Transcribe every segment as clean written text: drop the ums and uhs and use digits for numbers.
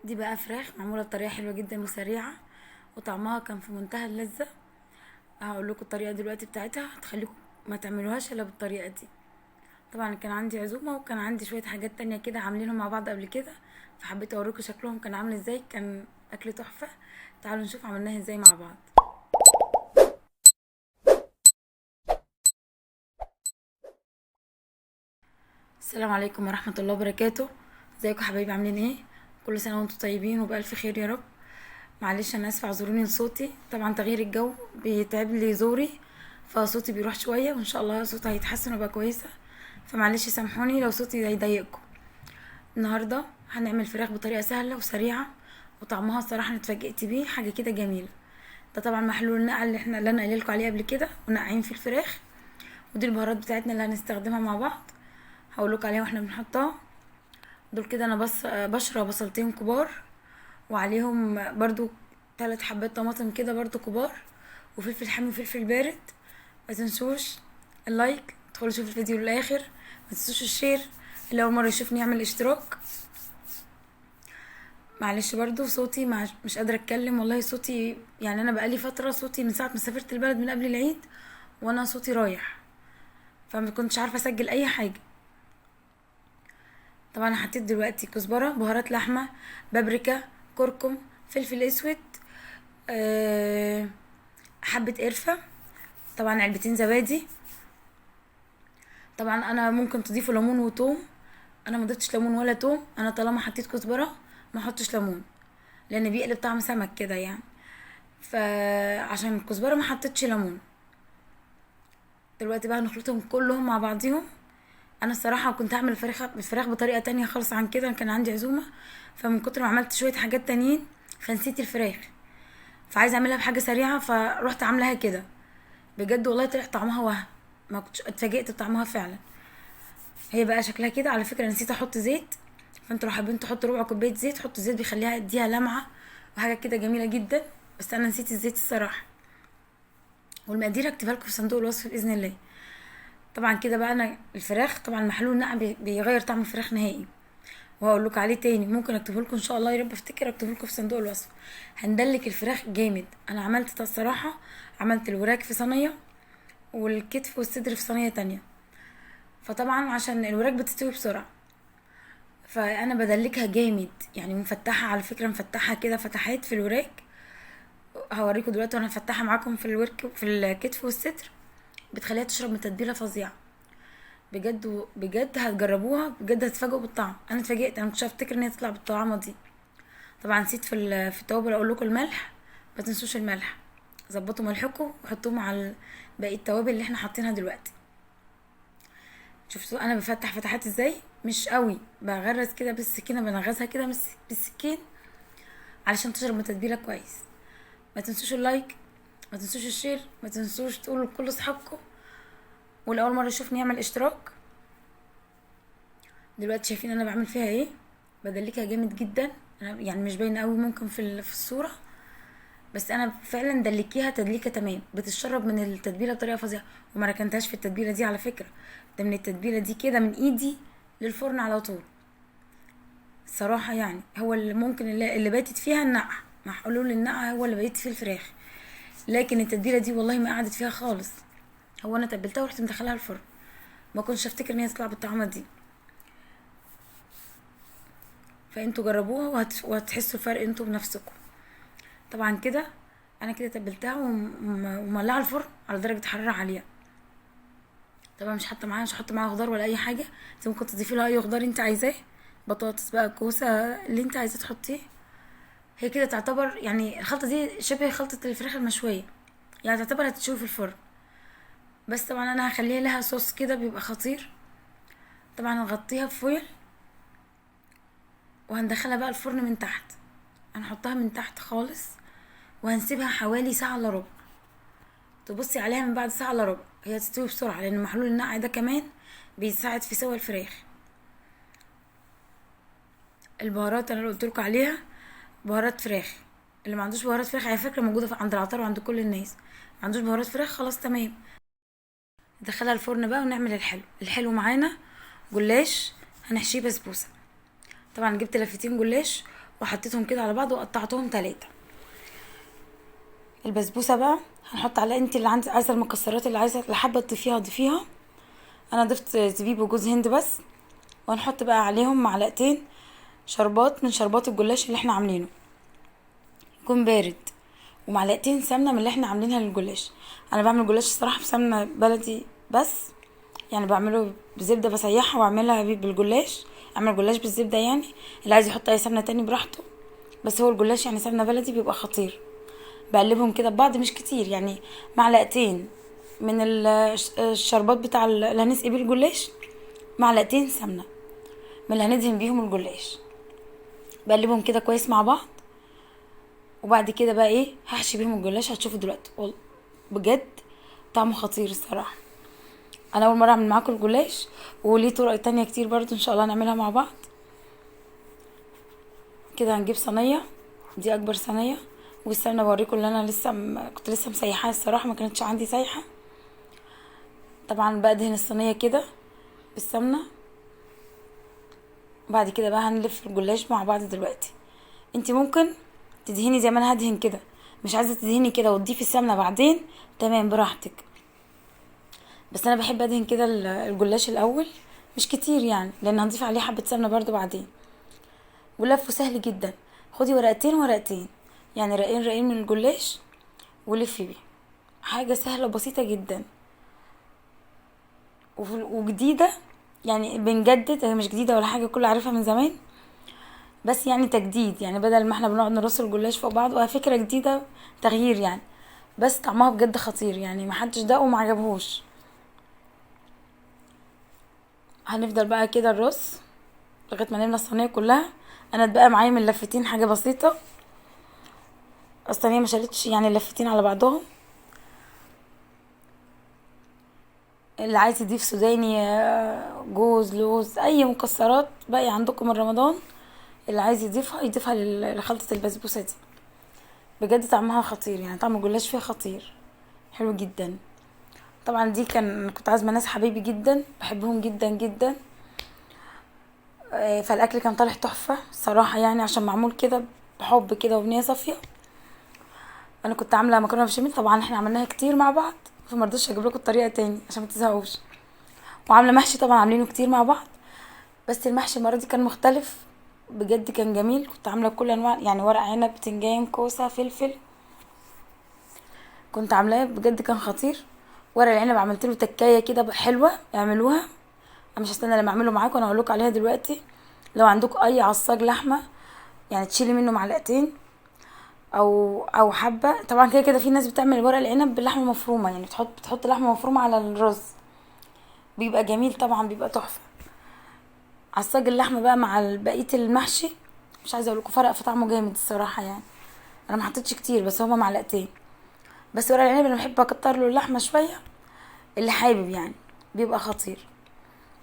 دي بقى فراخ معمولة بطريقة حلوة جدا وسريعة، وطعمها كان في منتهى اللذة. هقول لكم الطريقة دلوقتي بتاعتها هتخليكم ما تعملوهاش الا بالطريقة دي. طبعا كان عندي عزومة وكان عندي شوية حاجات تانية كده عاملينهم مع بعض قبل كده، فحبيت اوريكم شكلهم كان عامل ازاي. كان اكل تحفة. تعالوا نشوف عملناها ازاي مع بعض. السلام عليكم ورحمة الله وبركاته. ازيكم حبايبي، عاملين ايه؟ كل سنة وانتم طيبين وبألف خير يا رب. معلش انا اسفة، اعذروني لصوتي، طبعا تغيير الجو بيتعب لي زوري، فصوتي بيروح شوية، وان شاء الله صوتي هيتحسن وبقى كويسة. فمعلش سامحوني لو صوتي هيضايقكم. النهاردة هنعمل فراخ بطريقة سهلة وسريعة، وطعمها الصراحة انا اتفاجئت بيه، حاجة كده جميلة. ده طبعا محلول النقع اللي انا قايله لكم عليه قبل كده، ونقعين في الفراخ. ودي البهارات بتاعتنا اللي هنستخدمها مع بعض، هقولك عليها واحنا بنحطها. دول كده انا بس بشرة بصلتين كبار، وعليهم برضو 3 حبات طماطم كده برضو كبار، وفلفل حامي وفلفل بارد. ما تنسوش اللايك، تدخلوا شوفوا الفيديو للاخر. ما تنسوش الشير، اللي اول مره يشوفني يعمل اشتراك. معلش برضو صوتي مش قادره اتكلم، والله صوتي يعني انا بقالي فتره صوتي من ساعه ما سافرت البلد من قبل العيد وانا صوتي رايح، فما كنتش عارفه اسجل اي حاجه. طبعا انا حطيت دلوقتي كزبره، بهارات لحمه، بابريكا، كركم، فلفل اسود، أه حبه قرفه، طبعا علبتين زبادي. طبعا انا ممكن تضيفوا ليمون وتوم، انا ما ضفتش ليمون ولا توم، انا طالما حطيت كزبره ما احطش ليمون، لان بيقلب طعم سمك كده يعني. فعشان الكزبره ما حطيتش ليمون. دلوقتي بقى هنخلطهم كلهم مع بعضيهم. انا الصراحه كنت هعمل الفراخ بطريقه تانية خالص عن كده، كان عندي عزومه، فمن كتر ما عملت شويه حاجات تانيين فنسيت الفراخ، فعايزه اعملها بحاجه سريعه فروحت عاملاها كده. بجد والله طلع طعمها وهم، ما كنتش اتفاجئت بطعمها فعلا. هي بقى شكلها كده، على فكره نسيت احط زيت، فانتوا لو حابين تحطوا ربع كوبايه زيت حطوا زيت، بيخليها يديها لمعه وحاجه كده جميله جدا. بس انا نسيت الزيت الصراحه، والمقادير هكتبها لكم في صندوق الوصف باذن الله. طبعا كده بقى انا الفراخ طبعا محلول النقع بيغير طعم الفراخ نهائي، وهقول لكم عليه تاني، ممكن اكتبه لكم ان شاء الله، يا رب افتكر اكتبه لكم في صندوق الوصف. هندلك الفراخ جامد. انا عملت الصراحه، عملت الوراك في صينيه والكتف والصدر في صينيه تانية، فطبعا عشان الوراك بتستوي بسرعه فانا بدلكها جامد، يعني مفتحه على فكره، مفتحه كده فتحات في الوراك. هوريكم دلوقتي وانا مفتحه معاكم في الورك في الكتف والصدر، بتخليها تشرب من تتبيله فظيعه. بجد بجد هتجربوها، بجد هتتفاجئوا بالطعم. انا اتفاجئت، انا مكنتش افتكر ان هي تطلع بالطعامه دي. طبعا نسيت في التوابل اقول لكم الملح، ما تنسوش الملح، ظبطوا ملحكم وحطوه مع باقي التوابل اللي احنا حاطينها دلوقتي. شفتوا انا بفتح فتحات ازاي؟ مش قوي، بغرز كده بالسكينه، بنغزها كده بالسكين علشان تشرب من التتبيله كويس. ما تنسوش اللايك، ما تنسوش الشير، ما تنسوش تقولوا لكل اصحابكم، والاول مره يشوفني يعمل اشتراك. دلوقتي شايفين انا بعمل فيها ايه؟ بدلكها جامد جدا. يعني مش باينه قوي ممكن في الصوره، بس انا فعلا دلكيها تدليكه تمام، بتشرب من التتبيله بطريقه فظيعه. وما ركنتهاش في التتبيله دي على فكره، ده من التتبيله دي كده من ايدي للفرن على طول. الصراحه يعني هو اللي ممكن اللي باتت فيها النقع، مع حلول النقع هو اللي باتت فيه الفراخ، لكن التتبيله دي والله ما قعدت فيها خالص. هو انا تبلتها ورحت مدخلها الفرن، ما كنتش افتكر ان هي تطلع بالطعمه دي. فانتوا جربوها وهتحسوا الفرق انتوا بنفسكم. طبعا كده انا كده تبلتها ومولعه الفرن على درجه حراره عاليه. طبعا مش هحط معاها خضار ولا اي حاجه، انت ممكن تضيفي لها اي خضار انت عايزاه، بطاطس بقى، كوسه، اللي انت عايزاه تحطيه. هي كده تعتبر يعني الخلطه دي شبه خلطه الفراخ المشويه، يعني تعتبر هتتشوي في الفرن. بس طبعا انا هخليها لها صوص كده بيبقى خطير. طبعا هنغطيها بفويل وهندخلها بقى الفرن من تحت، هنحطها من تحت خالص، وهنسيبها حوالي ساعه الا ربع. تبصي عليها من بعد ساعه الا ربع هي تستوي بسرعه، لان محلول النقع ده كمان بيساعد في سوى الفراخ. البهارات انا اللي قلت عليها بهارات فراخ. اللي ما عندوش بهارات فراخ على فكره موجوده عند العطار وعند كل الناس، ما عندوش بهارات فراخ خلاص تمام. ندخلها الفرن بقى ونعمل الحلو معانا. جلاش هنحشيه بسبوسه. طبعا جبت لفتين جلاش وحطيتهم كده على بعض وقطعتهم 3. البسبوسه بقى هنحط عليها، انت اللي عايزه المكسرات اللي عايزه اللي حابه تضيفيها ضيفيها. انا ضفت زبيب وجوز هند بس. وهنحط بقى عليهم معلقتين شربات من شربات الجلاش اللي احنا عاملينه، يكون بارد، ومعلقتين سمنه من اللي احنا عاملينها للجلاش. انا بعمل جلاش الصراحه بسمنه بلدي بس، يعني بعمله بزبده بسيحها واعملها بالجلاش، اعمل جلاش بالزبده يعني. اللي عايز يحط اي سمنه تاني براحته، بس هو الجلاش يعني سمنه بلدي بيبقى خطير. بقلبهم كده ببعض مش كتير، يعني معلقتين من الشربات بتاع اللي هنسقي بيه الجلاش، معلقتين سمنه من اللي هندهن بيهم الجلاش. بقلبهم كده كويس مع بعض، وبعد كده بقى ايه هحشي بيهم الجلاش. هتشوفوا دلوقتي والله بجد طعمه خطير الصراحه. انا اول مره اعمل معاكم الجلاش، وليه طرق تانية كتير برضو ان شاء الله نعملها مع بعض. كده هنجيب صينيه، دي اكبر صينيه، والسمنه بوريكم اللي انا كنت لسه مسيحاها الصراحه، ما كانتش عندي سايحه. طبعا بقى دهن الصينيه كده بالسمنه. بعد كده بقى هنلف الجلاش مع بعض دلوقتي. انت ممكن تدهني زي ما انا هدهن كده، مش عايزه تدهني كده وتضيفي السمنه بعدين، تمام براحتك. بس انا بحب ادهن كده الجلاش الاول، مش كتير يعني، لان هنضيف عليه حبه سمنه برضو بعدين. ولفه سهل جدا، خدي ورقتين ورقتين، يعني رقين رقين من الجلاش ولفي بيه. حاجه سهله وبسيطه جدا وجديده، يعني بنجدد، هي مش جديده ولا حاجه، كل عارفها من زمان، بس يعني تجديد، يعني بدل ما احنا بنقعد نرص الجلاش فوق بعض، وهي فكره جديده، تغيير يعني. بس طعمها بجد خطير، يعني محدش دقه وما عجبهوش. هنفضل بقى كده الرص لغايه ما نملى الصينيه كلها. انا اتبقى معايا من لفتين حاجه بسيطه، الصينيه ما شالتش يعني اللفتين على بعضهم. اللي عايز يضيف سوداني، جوز، لوز، اي مكسرات باقي عندكم من رمضان، اللي عايز يضيفها يضيفها لخلطه البسبوسه دي. بجد طعمها خطير، يعني طعم الجلاش فيها خطير، حلو جدا. طبعا دي كنت عازمه ناس حبايبي جدا، بحبهم جدا جدا. فالاكل كان طالع تحفه الصراحه، يعني عشان معمول كده بحب كده وبنيه صافيه. انا كنت عامله مكرونه بشاميل، طبعا احنا عملناها كتير مع بعض، فمرضتش اجيب لكم الطريقه تاني عشان ما تزهقوش. وعامله محشي طبعا عاملينه كتير مع بعض، بس المحشي المره دي كان مختلف، بجد كان جميل. كنت عامله كل انواع، يعني ورق عنب، بتنجان، كوسه، فلفل، كنت عاملاه بجد كان خطير. ورق العنب عملت له تكايه كده حلوه، اعملوها. انا مش هستنى لما اعمله معاكم، انا هقول لكم عليها دلوقتي. لو عندكم اي عصاج لحمه، يعني تشيلي منه معلقتين او حبه. طبعا كده كده في ناس بتعمل ورق العنب باللحمه المفرومه، يعني بتحط لحمه مفرومه على الرز، بيبقى جميل طبعا، بيبقى تحفه. عصاج اللحمه بقى مع بقيه المحشي، مش عايزه اقول لكم فرق في طعمه جامد الصراحه يعني. انا ما حطيتش كتير، بس هما معلقتين بس. ورق العنب انا بحب اكتر له اللحمه شويه، اللي حابب يعني بيبقى خطير.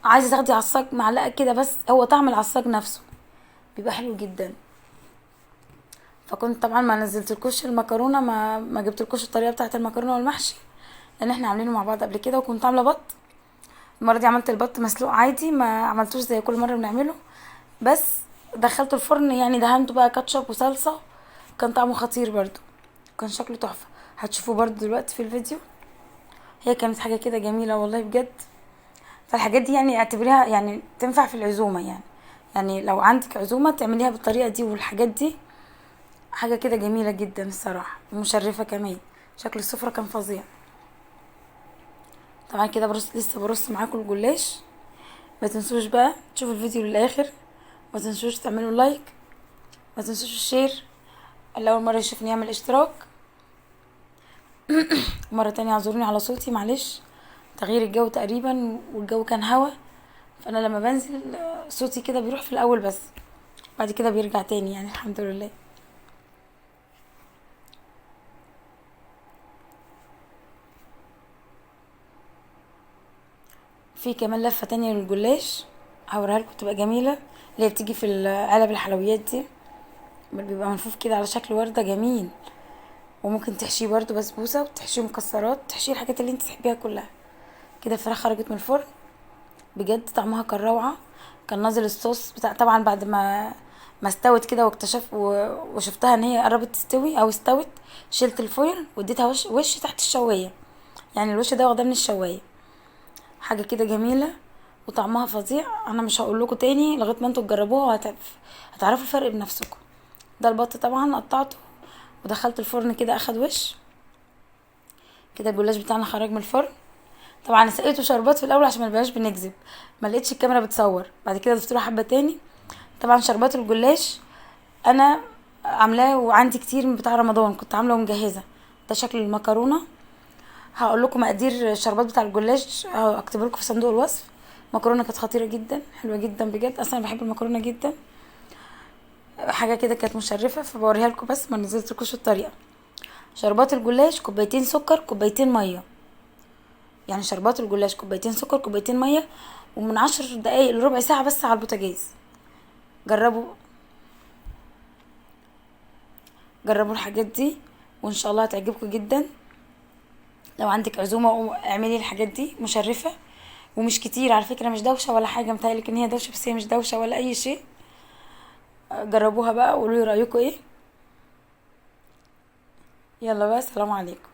عايزه تاخدي عصاج معلقه كده بس، هو طعم العصاج نفسه بيبقى حلو جدا. فكنت طبعا ما نزلتلكوش المكرونه، ما جبتلكوش الطريقه بتاعه المكرونه والمحشي، لان احنا عاملينه مع بعض قبل كده. وكنت عامله بط، المره دي عملت البط مسلوق عادي، ما عملتوش زي كل مره بنعمله، بس دخلته الفرن، يعني دهنته بقى كاتشب وصلصه، كان طعمه خطير برضو، كان شكله تحفه. هتشوفوه برضو دلوقتي في الفيديو. هي كانت حاجه كده جميله والله بجد. فالحاجات دي يعني اعتبريها يعني تنفع في العزومه يعني لو عندك عزومه تعمليها بالطريقه دي، والحاجات دي حاجه كده جميله جدا الصراحه، ومشرفه كمان. شكل السفره كان فظيع. طبعا كده لسه برص معاكم الجلاش. ما تنسوش بقى تشوفوا الفيديو للاخر، ما تنسوش تعملوا لايك، ما تنسوش الشير. اللي اول مره يشوفني يعمل اشتراك. مره تانية اعذروني على صوتي، معلش، تغيير الجو تقريبا، والجو كان هوا، فانا لما بنزل صوتي كده بيروح في الاول، بس بعد كده بيرجع تاني يعني الحمد لله. في كمان لفه تانية للجلاش هوريها لكم تبقى جميله، اللي هي بتيجي في علب الحلويات دي، بيبقى ملفوف كده على شكل ورده جميل. وممكن تحشيه برضو بسبوسه، وتحشيه مكسرات، تحشيه الحاجات اللي انت تحبيها كلها. كده الفراخ خرجت من الفرن، بجد طعمها كان روعه. كان نازل الصوص بتاع، طبعا بعد ما ما استوت كده وشفتها ان هي قربت تستوي او استوت، شلت الفويل واديتها وش تحت الشوايه، يعني الوش ده واخداه من الشوايه. حاجه كده جميله وطعمها فظيع. انا مش هقول لكم تاني لغايه ما انتوا تجربوها هتعرفوا الفرق بنفسكم. ده البط طبعا قطعته ودخلت الفرن كده اخد وش كده. الجلاش بتاعنا خرج من الفرن. طبعا سقيته شربات في الاول عشان ما نبقاش بنكذب، ما لقيتش الكاميرا بتصور، بعد كده ضفت له حبه تاني. طبعا شربات الجلاش انا عاملاه وعندي كتير من بتاع رمضان، كنت عامله ومجهزه. ده شكل المكرونه. هقول لكم مقادير الشربات بتاع الجلاش، هكتبه لكم في صندوق الوصف. مكرونه كانت خطيره جدا، حلوه جدا بجد، اصلا أنا بحب المكرونه جدا. حاجه كده كانت مشرفه فبوريها لكم بس ما نزلتلكوش الطريقه. شربات الجلاش كوبايتين سكر كوبايتين ميه، يعني شربات الجلاش كوبايتين سكر كوبايتين ميه، ومن 10 دقايق لربع ساعه بس على البوتاجاز. جربوا جربوا الحاجات دي وان شاء الله هتعجبكم جدا. لو عندك عزومه اعملي الحاجات دي، مشرفه ومش كتير على فكره، مش دوشه ولا حاجه، متهيألك ان هي دوشه بس هي مش دوشه ولا اي شيء. جربوها بقى وقولوا لي رايكم ايه. يلا بقى، سلام عليكم.